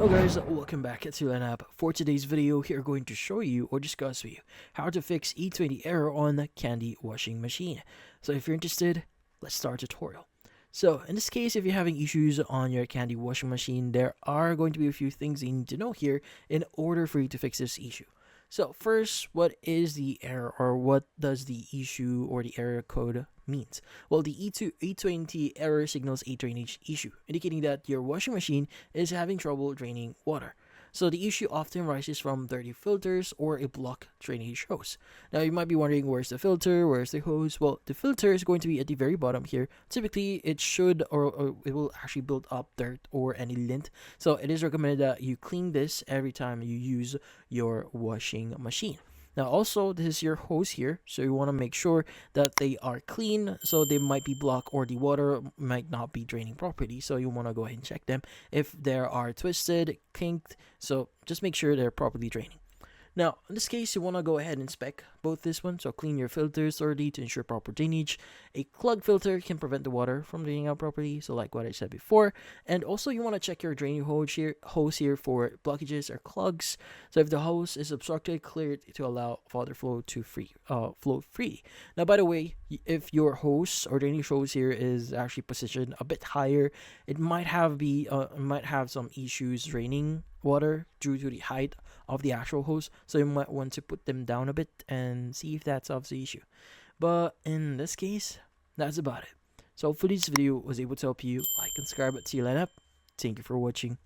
Hello guys, welcome back to Lineup. For today's video, here are going to show you or discuss with you how to fix E20 error on the candy washing machine. So if you're interested, let's start the tutorial. So in this case, if you're having issues on your candy washing machine, there are going to be a few things you need to know here in order for you to fix this issue. So first, what is the error, or what does the issue or the error code means? Well, the E20 error signals a drainage issue, indicating that your washing machine is having trouble draining water. So the issue often rises from dirty filters or a blocked drainage hose. Now you might be wondering, where's the filter, where's the hose? Well, the filter is going to be at the very bottom here. Typically it should or it will actually build up dirt or any lint. So it is recommended that you clean this every time you use your washing machine. Now also, this is your hose here, so you want to make sure that they are clean, so they might be blocked or the water might not be draining properly, so you want to go ahead and check them if they are twisted, kinked, so just make sure they're properly draining. Now, in this case, you want to go ahead and inspect both this one. So clean your filters thoroughly to ensure proper drainage. A clogged filter can prevent the water from draining out properly, so like what I said before. And also, you want to check your draining hose here for blockages or clogs. So if the hose is obstructed, clear it to allow water flow to flow freely. Now, by the way, if your hose or drainage hose here is actually positioned a bit higher, it might have some issues draining water due to the height of the actual hose, so you might want to put them down a bit and see if that solves the issue. But in this case, that's about it. So hopefully this video was able to help you. Like and subscribe at TLNUp. Thank you for watching.